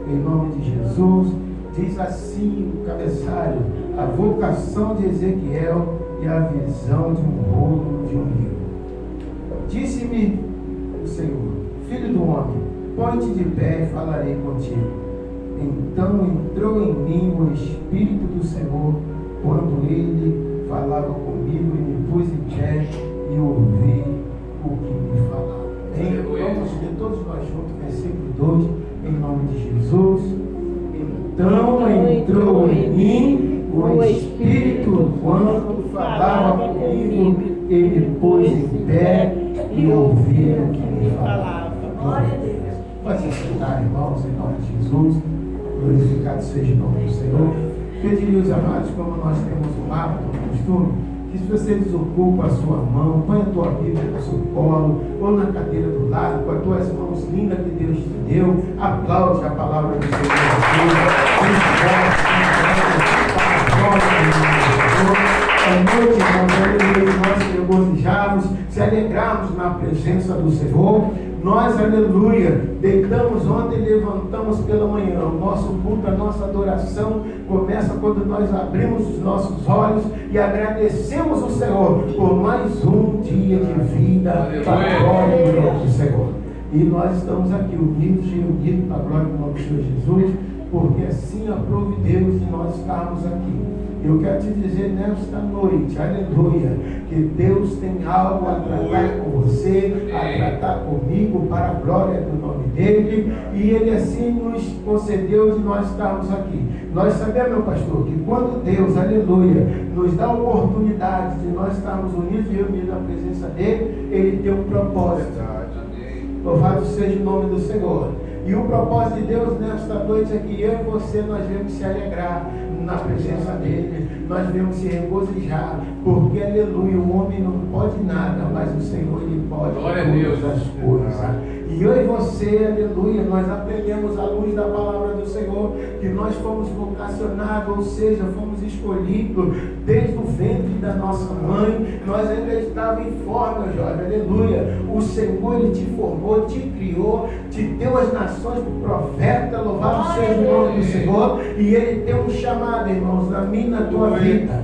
Em nome de Jesus, diz assim o cabeçalho: a vocação de Ezequiel e a visão de um rolo de um livro. Disse-me o Senhor: filho do homem, põe-te de pé e falarei contigo. Então entrou em mim o Espírito do Senhor, quando ele falava comigo, e me pus em pé e ouvi o que me falava. Vamos ler todos nós juntos, versículo 2, em nome de Jesus. Então entrou em mim o Espírito, quando falava comigo, e me pus em pé e ouvi o que me falava. Glória a Deus. Pode se sentar, irmãos, em nome de Jesus. Glorificado seja o nome do Senhor. Pediria os amados, como nós temos um hábito, um costume, que se você desocupa a sua mão, põe a tua Bíblia no seu colo, ou na cadeira do lado, com as tuas mãos lindas que Deus te deu, aplaude a palavra do Senhor. A noite, irmãos, nós regozijamos, se alegramos na presença do Senhor. Nós, aleluia, deitamos ontem e levantamos pela manhã. O nosso culto, a nossa adoração começa quando nós abrimos os nossos olhos e agradecemos o Senhor por mais um dia de vida para a glória do nome do Senhor. E nós estamos aqui unidos e unidos para a glória do nome do Senhor Jesus, porque assim aprove Deus de nós estarmos aqui. Eu quero te dizer nesta noite, aleluia, que Deus tem algo a tratar com você, a tratar comigo, para a glória do nome dele, e ele assim nos concedeu de nós estarmos aqui. Nós sabemos, meu pastor, que quando Deus, aleluia, nos dá a oportunidade de nós estarmos unidos e reunidos na presença dele, ele tem um propósito. Louvado seja o nome do Senhor. E o propósito de Deus nesta noite é que eu e você, nós devemos se alegrar na presença dele, nós devemos se regozijar, porque, aleluia, o homem não pode nada, mas o Senhor, ele pode todas as coisas. E eu e você, aleluia, nós aprendemos à luz da palavra do Senhor, que nós fomos vocacionados, ou seja, fomos escolhidos desde o ventre da nossa mãe. Nós ainda estávamos em forma, Jorge, aleluia. O Senhor, ele te formou, te criou, te deu as nações para o profeta, louvado seja o nome do Senhor, e ele tem um chamado, irmãos, na minha e na tua vida.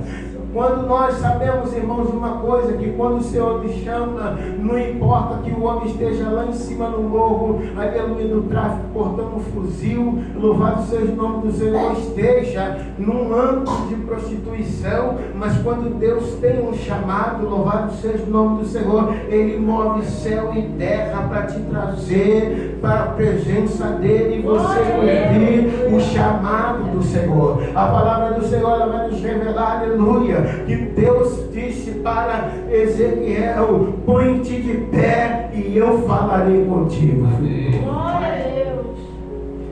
Quando nós sabemos, irmãos, uma coisa, que quando o Senhor me chama, não importa que o homem esteja lá em cima no morro, aleluia, do tráfico, portando um fuzil, louvado seja o nome do Senhor, esteja num âmbito de prostituição, mas quando Deus tem um chamado, louvado seja o nome do Senhor, ele move céu e terra para te trazer para a presença dele, e você ouvir o chamado do Senhor. A palavra do Senhor, ela vai nos revelar, aleluia, que Deus disse para Ezequiel: põe-te de pé e eu falarei contigo. Glória a Deus.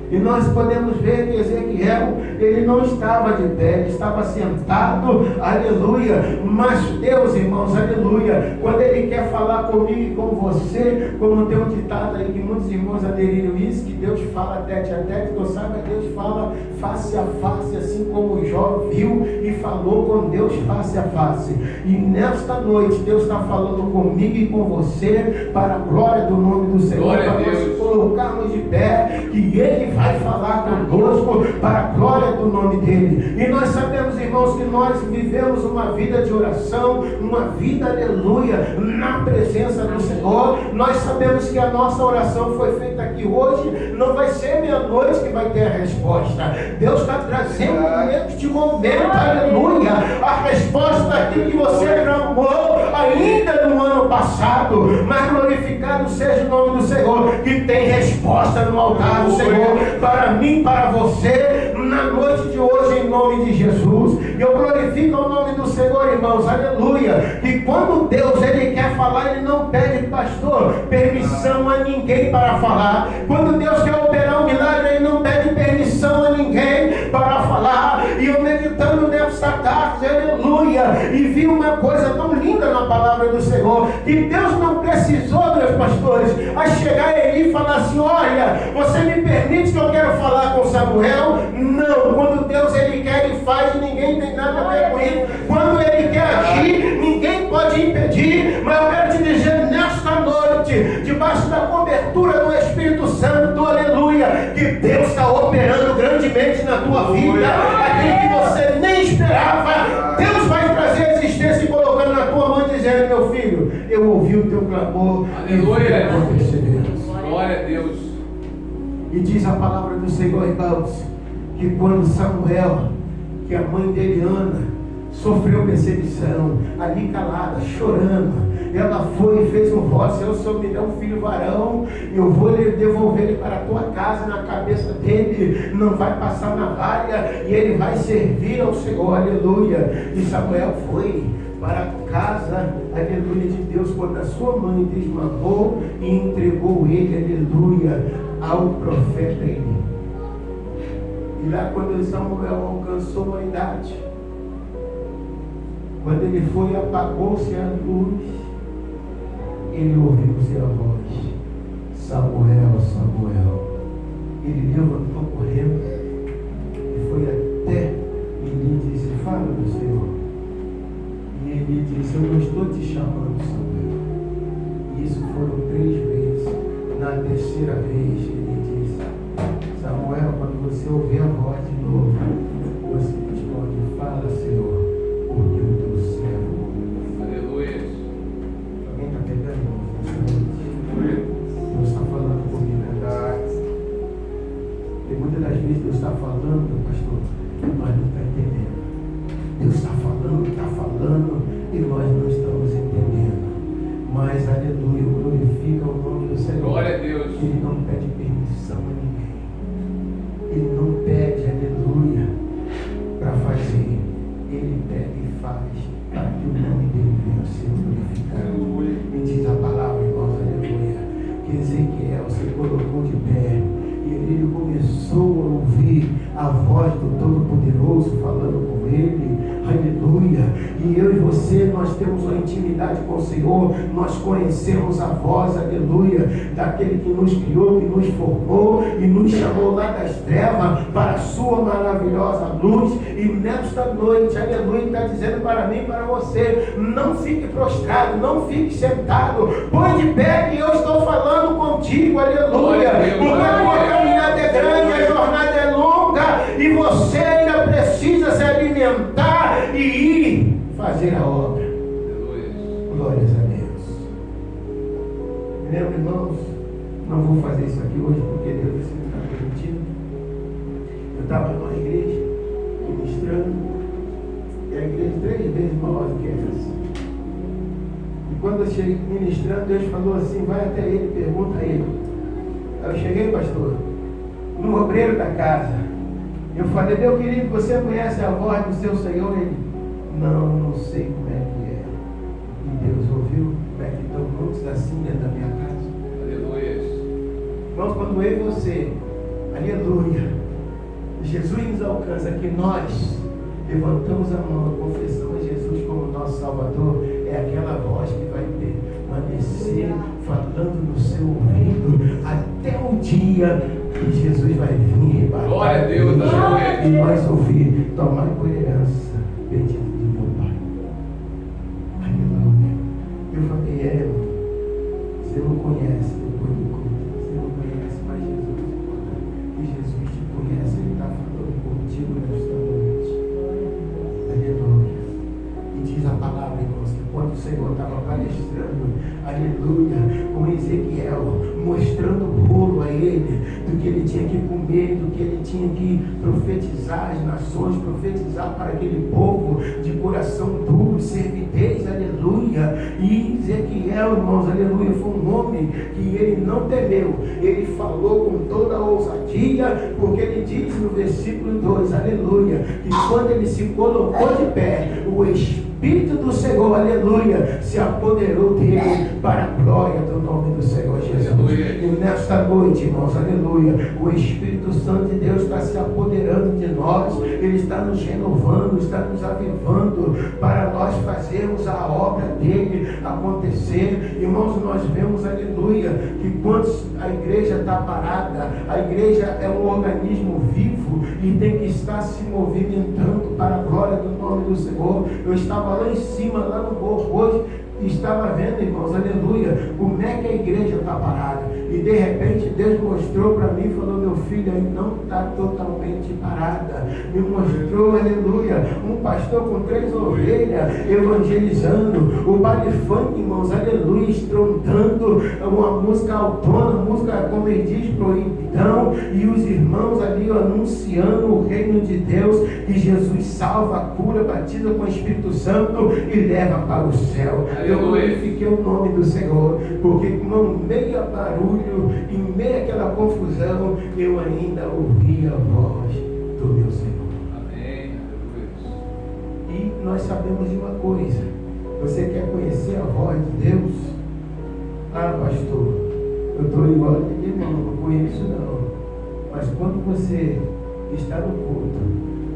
E nós podemos ver que Ezequiel, ele não estava de pé, ele estava sentado, aleluia. Mas Deus, irmãos, aleluia, quando ele quer falar comigo e com você, como tem um ditado aí que muitos irmãos aderiram isso, que Deus fala tete a tete, tu sabe, Deus fala face a face, assim como Jó viu e falou com Deus face a face. E nesta noite Deus está falando comigo e com você para a glória do nome do Senhor, para nós colocarmos de pé, que ele vai falar conosco para a glória do nome dele. E nós sabemos, irmãos, que nós vivemos uma vida de oração, uma vida, aleluia, na presença do Senhor. Nós sabemos que a nossa oração foi feita aqui hoje, não vai ser meia-noite que vai ter a resposta. Deus está trazendo neste momento, aleluia, a resposta aqui que você clamou ainda no ano passado. Mas glorificado seja o nome do Senhor, que tem resposta no altar do Senhor, para mim, para você, na noite de hoje, em nome de Jesus. Eu glorifico o nome do Senhor, irmãos, aleluia, que quando Deus, ele quer falar, ele não pede, pastor, permissão a ninguém para falar. Quando Deus quer operar um milagre, ele não pede permissão a ninguém para falar. E eu meditando nessa tarde, aleluia, e vi uma coisa tão linda na palavra do Senhor, que Deus não precisou, meus pastores, a chegar a Eli e falar assim: olha, você me permite que eu quero falar com Samuel? Não, quando Deus, ele quer, ele faz, e ninguém tem nada a ver com isso. Quando ele quer agir, ninguém pode impedir. Mas eu quero te dizer nesta noite, debaixo da cobertura do Espírito Santo, aleluia, que que Deus está operando grandemente na tua vida, aquilo que você nem esperava, Deus vai trazer a existência e colocando na tua mão, dizendo: meu filho, eu ouvi o teu clamor. Aleluia. Glória a Deus. E diz a palavra do Senhor, irmãos, que quando Samuel, que a mãe dele, Ana, sofreu perseguição, ali calada, chorando, ela foi e fez um voto: se o Senhor me der um filho varão, eu vou devolver ele para a tua casa, na cabeça dele não vai passar navalha, e ele vai servir ao Senhor, aleluia. E Samuel foi para a casa, aleluia, de Deus, quando a sua mãe desmamou e entregou ele, aleluia, ao profeta Eli. E lá quando Samuel alcançou a idade, quando ele foi, apagou-se a luz, ele ouviu-se a voz: Samuel, Samuel. Ele levantou correndo e foi até Eli e disse: fala do Senhor. E ele disse: eu não estou te chamando, Samuel. E isso foram 3 vezes. Na terceira vez ele disse: Samuel, quando você ouvir a voz de novo, você responde: fala, Senhor, porque o teu servo ouve. Aleluia. Alguém está pegando, irmãos? Deus está falando comigo, verdade. E muitas das vezes Deus está falando, pastor, mas não está entendendo. Deus está falando, e nós não estamos entendendo. Mas, aleluia, glorifica o nome do Senhor. Glória a Deus. Ele não pede permissão a ninguém. Ele não pede, aleluia, para fazer. Ele pede e faz, para que o nome dele venha a ser glorificado. Me diz a palavra, irmãos, aleluia, que Ezequiel se colocou de pé e ele começou a ouvir a voz do Todo-Poderoso falando com ele, aleluia. E eu e você, nós temos uma intimidade com o Senhor, nós conhecemos a voz, aleluia, daquele que nos criou, que nos formou e nos chamou lá das trevas para a sua maravilhosa luz. E nesta noite, aleluia, está dizendo para mim e para você: não fique prostrado, não fique sentado, põe de pé que eu estou falando contigo, aleluia, porque a tua caminhada é grande, a jornada é longa e você ainda precisa se alimentar e ir fazer a obra. Glórias a Deus. Me lembro, irmãos, não vou fazer isso aqui hoje porque Deus assim está permitindo. Eu estava numa igreja ministrando, e a igreja 3 vezes maior do que essa. E quando eu cheguei ministrando, Deus falou assim: vai até ele, pergunta a ele. Aí eu cheguei, pastor, no obreiro da casa. Eu falei: meu querido, você conhece a voz do seu Senhor? Ele: não sei como é que é. E Deus ouviu como é que estão muitos assim dentro da minha casa. Aleluia. Irmãos, quando eu e você, aleluia, Jesus nos alcança, que nós levantamos a mão, confessamos Jesus como nosso Salvador, é aquela voz que vai permanecer falando no seu ouvido até o dia que Jesus vai vir. Glória a Deus, aleluia. E nós ouvir: tomai por herança bendito do meu Pai. Aleluia. Eu falei: irmão, você não conhece depois do culto, você não conhece, mas Jesus importa. E Jesus te conhece, Ele está falando contigo nesta noite. Aleluia. E diz a palavra, irmãos, que quando o Senhor estava palestrando, aleluia, com Ezequiel, mostrando o bolo a ele, do que ele tinha que comer, do que ele tinha que profetizar às nações, profetizar para aquele povo de coração duro, servidez, aleluia. E Ezequiel, irmãos, aleluia, foi um homem que ele não temeu, ele falou com toda a ousadia, porque ele diz no versículo 2, aleluia, que quando ele se colocou de pé, o Espírito do Senhor, aleluia, se apoderou dele para a glória do nome do Senhor Jesus. Aleluia. E nesta noite, irmãos, aleluia, o Espírito Santo de Deus está se apoderando de nós, Ele está nos renovando, está nos avivando para nós fazermos a obra dele acontecer. Irmãos, nós vemos, aleluia, que quando a igreja está parada, a igreja é um organismo vivo e tem que estar se movimentando para a glória do nome do Senhor. Eu estava lá em cima, lá no morro hoje, estava vendo, irmãos, aleluia, como é que a igreja está parada. E de repente Deus mostrou para mim e falou: meu filho, aí não está totalmente parada. Me mostrou, aleluia, um pastor com 3 ovelhas evangelizando, o baile funk, irmãos, aleluia, estrondando, uma música autona, música, como ele diz, proibidão, e os irmãos ali anunciando o reino de Deus, que Jesus salva, cura, batiza com o Espírito Santo e leva para o céu. Eu glorifiquei o nome do Senhor, porque com meio a barulho, em meio àquela confusão, eu ainda ouvi a voz do meu Senhor. Amém. E nós sabemos de uma coisa: você quer conhecer a voz de Deus? Ah, pastor, eu estou igual aquele irmão, não conheço não. Mas quando você está no culto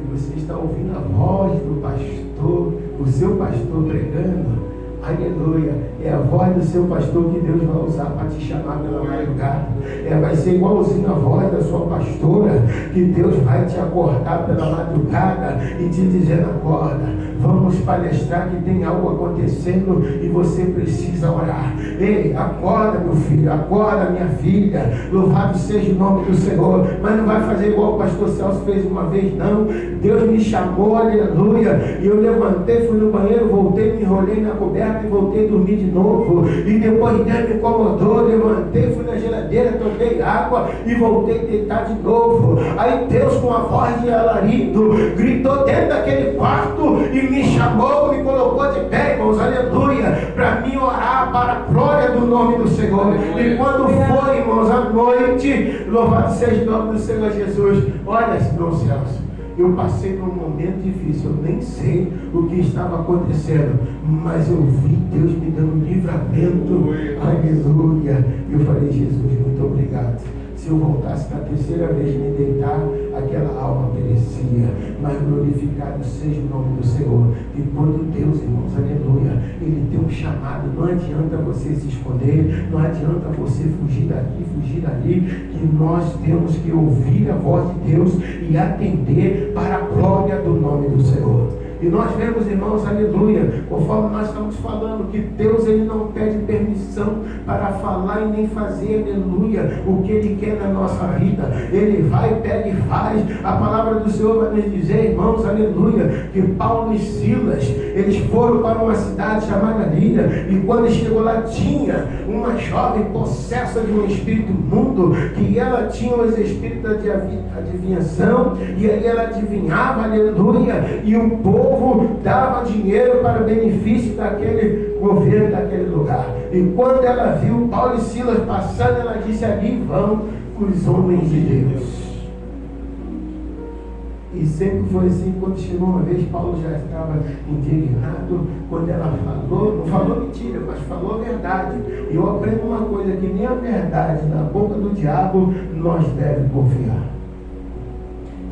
e você está ouvindo a voz do pastor, o seu pastor pregando, aleluia, é a voz do seu pastor que Deus vai usar para te chamar pela madrugada. Vai ser igualzinho a voz da sua pastora, que Deus vai te acordar pela madrugada e te dizer: acorda, vamos palestrar que tem algo acontecendo e você precisa orar. Ei, acorda, meu filho, acorda, minha filha, louvado seja o nome do Senhor. Mas não vai fazer igual o pastor Celso fez uma vez, não. Deus me chamou, aleluia, e eu levantei, fui no banheiro, voltei, me enrolei na coberta e voltei a dormir de novo. E depois Deus me incomodou, levantei, fui na geladeira, toquei água e voltei a deitar de novo. Aí Deus, com a voz de alarido, gritou dentro daquele quarto e me chamou, me colocou de pé, irmãos, aleluia, para mim orar para a glória do nome do Senhor. E quando foi, irmãos, à noite, louvado seja o nome do Senhor Jesus. Olha, irmão Celso, eu passei por um momento difícil, eu nem sei o que estava acontecendo, mas eu vi Deus me dando livramento, aleluia. Eu falei: Jesus, muito obrigado. Se eu voltasse na 3ª vez me deitar, aquela alma perecia. Mas glorificado seja o nome do Senhor. E quando Deus, irmãos, aleluia, Ele tem um chamado, não adianta você se esconder, não adianta você fugir daqui, fugir dali, que nós temos que ouvir a voz de Deus e atender para a glória do nome do Senhor. E nós vemos, irmãos, aleluia, conforme nós estamos falando, que Deus, Ele não pede permissão para falar e nem fazer, aleluia, o que Ele quer na nossa vida. Ele vai, pega e faz. A palavra do Senhor vai nos dizer, irmãos, aleluia, que Paulo e Silas, eles foram para uma cidade chamada Lídia, e quando chegou lá, tinha uma jovem possessa de um espírito imundo, que ela tinha os espíritos de adivinhação, e aí ela adivinhava, aleluia, e o povo dava dinheiro para benefício daquele governo, daquele lugar. E quando ela viu Paulo e Silas passando, ela disse: ali vão os homens de Deus. E sempre foi assim. Quando chegou uma vez, Paulo já estava indignado. Quando ela falou, não falou mentira, mas falou a verdade. E eu aprendo uma coisa, que nem a verdade na boca do diabo nós devemos confiar.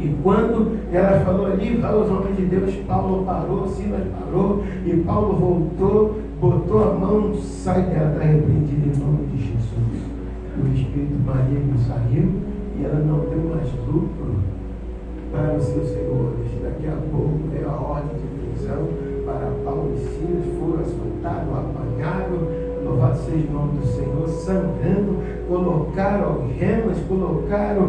E quando ela falou ali, vai os homens de Deus, Paulo parou, Silas parou, e Paulo voltou, botou a mão, sai dela, está repreendido em nome de Jesus. O espírito maligno saiu e ela não deu mais lucro para os seus senhores. Daqui a pouco veio a ordem de prisão para Paulo e Silas, foram açoitados, apanharam, louvado seja o nome do Senhor, sangrando, colocaram algemas, colocaram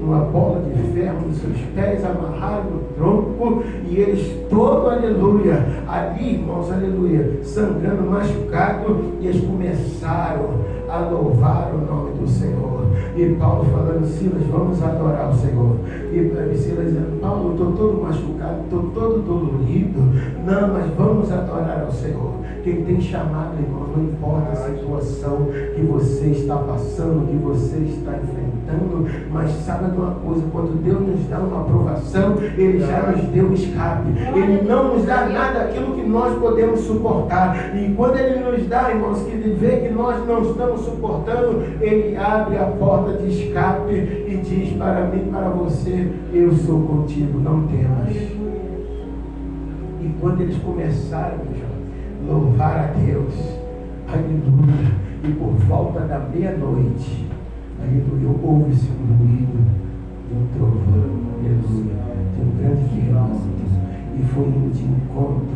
uma bola de ferro nos seus pés, amarraram no tronco, e eles todo, aleluia, ali, irmãos, aleluia, sangrando, machucado, e eles começaram a louvar o nome do Senhor. E Paulo falando: Silas, vamos adorar o Senhor. E Silas dizendo: Paulo, estou todo machucado, estou todo dolorido. Não, mas vamos adorar ao Senhor. Quem tem chamado, irmão, não importa a situação que você está passando, que você está enfrentando, mas sabe de uma coisa, quando Deus nos dá uma aprovação, Ele já nos deu escape. Ele não nos dá nada daquilo que nós podemos suportar. E quando Ele nos dá, irmãos, que Ele vê que nós não estamos suportando, Ele abre a porta de escape e diz para mim, para você: eu sou contigo, não temas. E quando eles começaram, louvar a Deus, aleluia, e por volta da meia-noite, aleluia, houve-se um ruído de um trovão, aleluia, de um grande terremoto, e foi indo de encontro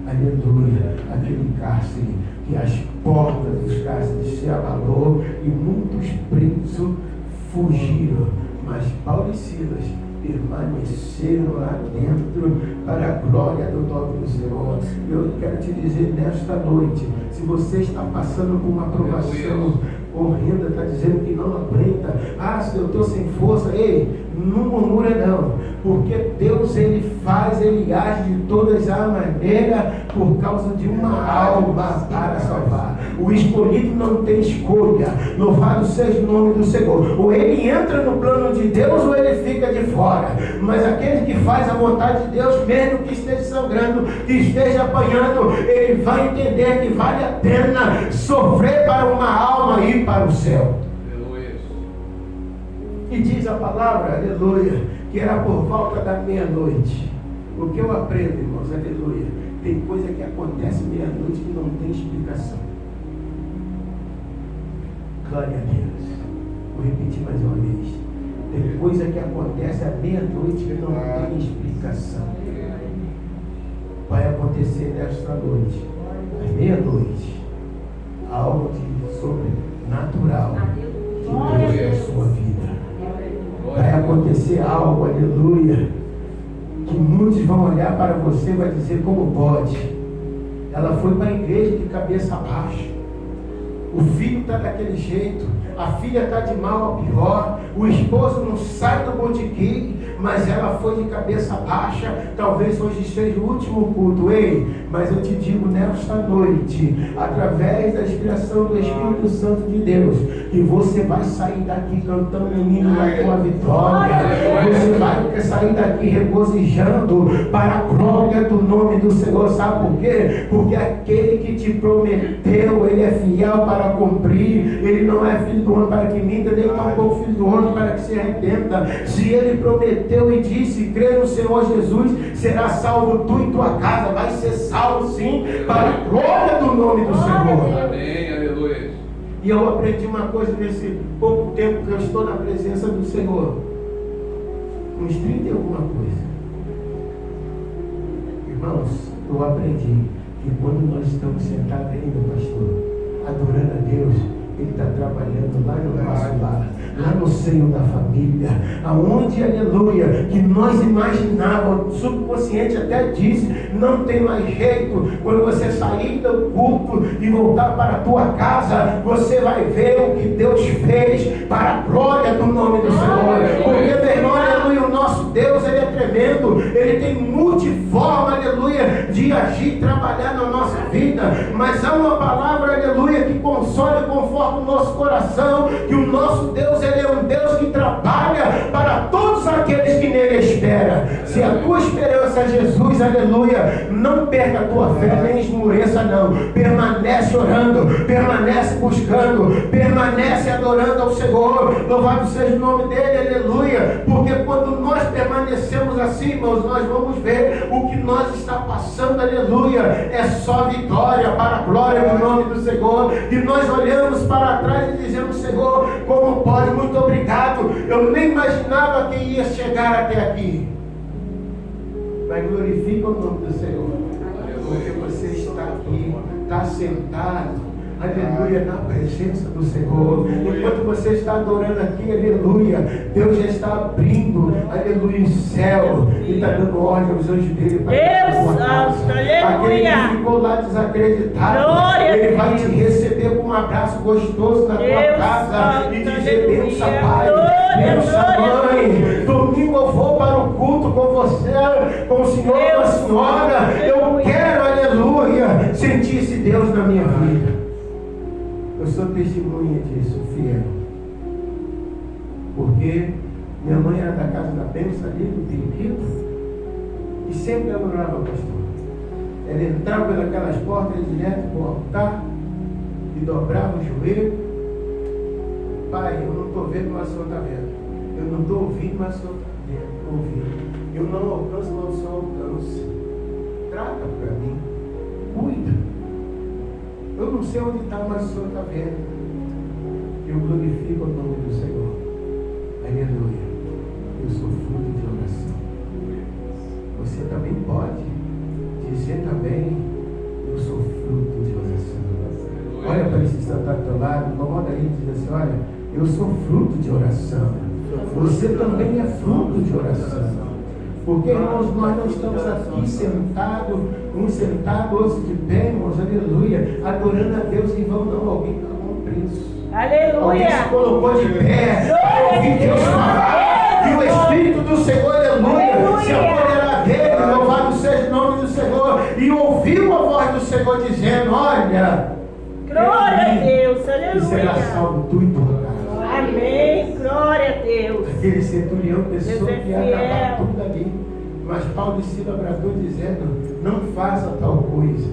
aleluia, aquele cárcere, que as portas dos cárceres se abalou e muitos presos fugiram, mas Paulo e Silas permaneceram lá dentro para a glória do nome do Senhor. Eu quero te dizer nesta noite, se você está passando por uma provação horrenda, está dizendo que não aguenta, se eu estou sem força, ei, não murmura não, porque Deus ele age de todas as maneiras por causa de uma alma para salvar. O escolhido não tem escolha, louvado seja o nome do Senhor. Ou ele entra no plano de Deus ou ele fica de fora, mas aquele que faz a vontade de Deus, mesmo que esteja sangrando, que esteja apanhando, ele vai entender que vale a pena sofrer para uma alma ir para o céu. E diz a palavra, aleluia, que era por volta da meia-noite. O que eu aprendo, irmãos, aleluia, tem coisa que acontece meia-noite que não tem explicação. Glória a Deus. Vou repetir mais uma vez. Tem coisa que acontece à meia-noite que não tem explicação. Vai acontecer nesta noite, à meia-noite, algo de sobrenatural que Deus na sua vida. Vai acontecer algo, aleluia, que muitos vão olhar para você e vai dizer: como pode? Ela foi para a igreja de cabeça baixa, o filho está daquele jeito, a filha está de mal a pior, o esposo não sai do botiquim, mas ela foi de cabeça baixa. Talvez hoje seja o último culto, ei, mas eu te digo nesta noite, através da inspiração do Espírito Santo de Deus, que você vai sair daqui cantando o hino da tua vitória, você vai sair daqui regozijando para a glória do nome do Senhor. Sabe por quê? Porque aquele que te prometeu, ele é fiel para cumprir. Ele não é filho do homem para que minta, nem tampouco filho do homem para que se arrependa. Se ele prometeu e disse: crê no Senhor Jesus, será salvo tu e tua casa. Vai ser salvo sim, para a glória do nome do Senhor. Amém, aleluia. E eu aprendi uma coisa nesse pouco tempo que eu estou na presença do Senhor, uns 30 e alguma coisa. Irmãos, eu aprendi que quando nós estamos sentados ainda, pastor, adorando a Deus, Ele está trabalhando lá no nosso lar, lá no seio da família, aonde, aleluia, que nós imaginávamos, subconsciente até disse, não tem mais jeito. Quando você sair do culto e voltar para a tua casa, você vai ver o que Deus fez para a glória do nome do Senhor. Porque, meu irmão, aleluia, o nosso Deus, Ele é tremendo, Ele tem multiforma, aleluia, de agir e trabalhar na nossa vida. Mas há uma palavra, aleluia, que consola e conforta o nosso coração, que o nosso Deus, Ele é um Deus que trabalha para todos aqueles que nele esperam. Se a tua esperança é Jesus, aleluia, não perca a tua fé, nem esmoreça não. Permanece orando, permanece buscando, permanece adorando ao Senhor. Louvado seja o nome dele, aleluia. Porque quando nós permanecemos assim, irmãos, nós vamos ver o que nós está passando, aleluia, é só vitória para a glória do nome do Senhor. E nós olhamos para trás e dizemos: Senhor, como pode? Muito obrigado, eu nem imaginava que ia chegar até aqui. Mas glorifica o nome do Senhor, porque você está aqui, está sentado, aleluia, na presença do Senhor. Enquanto você está adorando aqui, aleluia, Deus já está abrindo, aleluia, o céu, e está dando ordem aos anjos dele para Deus santo, aleluia. Aquele que ficou lá desacreditado, Glória, ele vai te receber com um abraço gostoso na tua casa santo, e dizer: bença, pai, glória, bença, glória. mãe. Domingo eu vou para o culto com você, com o Senhor e com a senhora. Eu quero, aleluia, sentir esse Deus na minha vida. Eu sou testemunha disso, fiel. Porque minha mãe era da casa da bênção ali, do periquito, e sempre adorava o pastor. Ela entrava pelas portas direto para o altar e dobrava o joelho. Pai, eu não estou vendo, mas o Senhor está vendo. Eu não estou ouvindo, mas o Senhor está ouvindo. Eu não alcanço, mas o Senhor alcança. Trata para mim. Cuida. Eu não sei onde está, mas o Senhor está vendo. Eu glorifico o nome do Senhor. Aleluia. Eu sou fruto de oração. Você também pode dizer também: se está do teu lado, incomoda ele e diz assim: olha, eu sou fruto de oração. Você também é fruto de oração. Porque, irmãos, nós não estamos aqui sentados, uns sentados, outros de pé, irmãos, aleluia, adorando a Deus em vão, não. Alguém pagou um preço. Aleluia. Alguém se colocou de pé, ouviu Deus falar, e o Espírito do Senhor, aleluia, se apoderar dele, louvado seja o nome do Senhor, e ouviu a voz do Senhor dizendo: olha, Glória a Deus, e será aleluia. salvo tu e tua casa. Amém, glória a Deus. Aquele centurião pensou Deus é que ia acabar fiel. tudo ali, mas Paulo e Silas bradou dizendo: não faça tal coisa,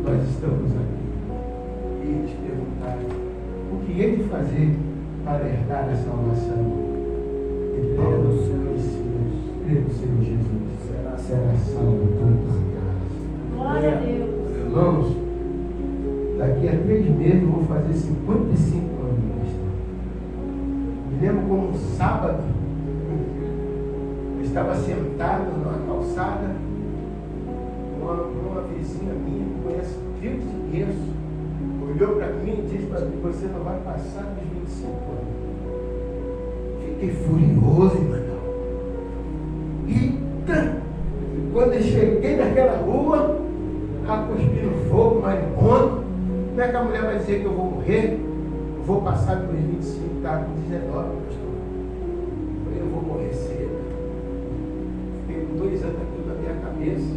nós estamos aqui. E eles perguntaram: o que hei de fazer para herdar a salvação? E Paulo e Silas, crê no Senhor Jesus, será salvo toda a casa. Glória a Deus. Irmãos, daqui a 3 meses eu vou fazer 55 anos de cristão. Me lembro como um sábado, eu estava sentado numa calçada, uma vizinha minha que conhece filhos de Deus, olhou para mim e disse para mim: você não vai passar dos 25 anos. Fiquei furioso, irmão. Eita! Quando eu cheguei naquela rua, cuspindo fogo, maribondo, como é que a mulher vai dizer que eu vou morrer? Eu vou passar dos 25, estava com 19, pastor. Eu vou morrer cedo. Fiquei com 2 anos aqui na minha cabeça,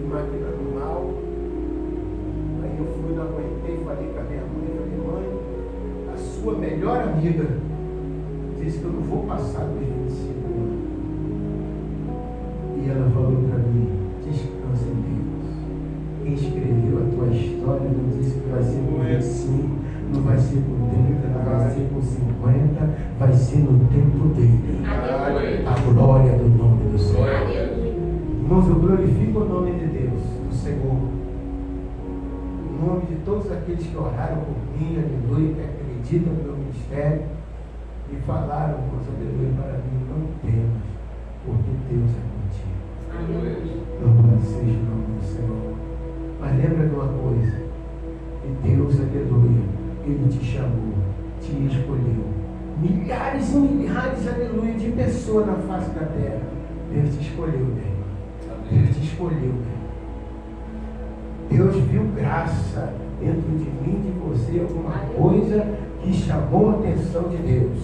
imaginando mal. Aí eu fui, não aguentei, falei com a minha mãe, mãe, a sua melhor amiga disse que eu não vou passar dos 25 anos. E ela falou para mim: descansa em Deus. Quem escreveu a tua história não disse que vai ser com 25, não vai ser com 30, não vai ser com 50, vai ser no tempo dele. A glória do nome do Senhor. Irmãos, eu glorifico o nome de Deus, do Senhor. Em nome de todos aqueles que oraram por mim, aleluia, que acreditam no meu ministério e falaram, aleluia, para mim: não temas, porque Deus é contigo. Louvado seja o nome do Senhor. Mas lembra de uma coisa: que Deus, aleluia, Ele te chamou, te escolheu. Milhares e milhares, aleluia, de pessoas na face da terra. Deus te escolheu, meu irmão. Deus te escolheu, meu irmão. Deus viu graça dentro de mim, de você, alguma coisa que chamou a atenção de Deus.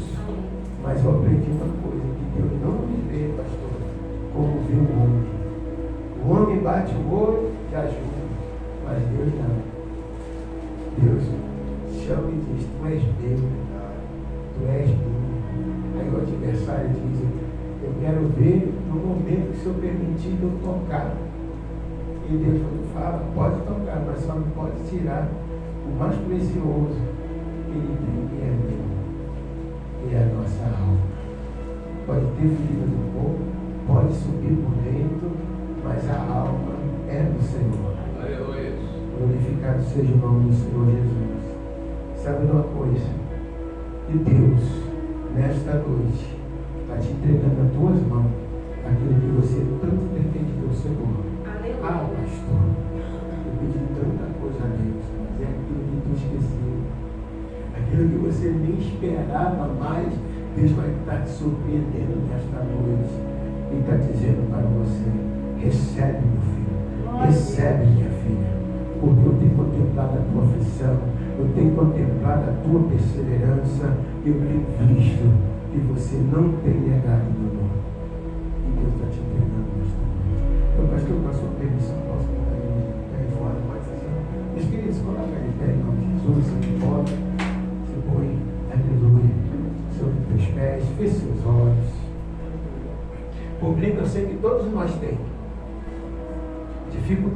Mas eu aprendi uma coisa: que Deus não me vê, pastor, como vê o homem. O homem bate o olho e ajuda, mas Deus não. Deus chama e diz: tu és meu, tu és minha. Aí o adversário diz: eu quero ver no momento que o Senhor permitir eu tocar. E Deus fala: pode tocar, mas só não pode tirar o mais precioso que Ele tem, que é meu, que é a nossa alma. Pode ter ferida no corpo, pode subir por dentro, mas a alma é do Senhor. Aleluia. Glorificado seja o nome do Senhor Jesus. Sabe de uma coisa? Que Deus, nesta noite, está te entregando nas tuas mãos aquilo que você tanto tem pedido ao Senhor. Ah, pastor, eu pedi tanta coisa a Deus, mas é aquilo que tu esqueceu. Aquilo que você nem esperava mais, Deus vai estar te surpreendendo nesta noite. E está dizendo para você: recebe, meu filho, recebe, minha filha, porque eu tenho contemplado a tua aflição, eu tenho contemplado a tua perseverança, eu tenho visto que você não tem negado o meu nome. E Deus está te entregando nesta noite. Então, pastor, com a sua permissão, posso botar aí fora, pode fazer. Meus queridos, coloca aí pé em nome de Jesus, se pode, se põe, aleluia, sobre os teus pés, feche seus olhos. Problema eu sei que todos nós temos. Dificuldade.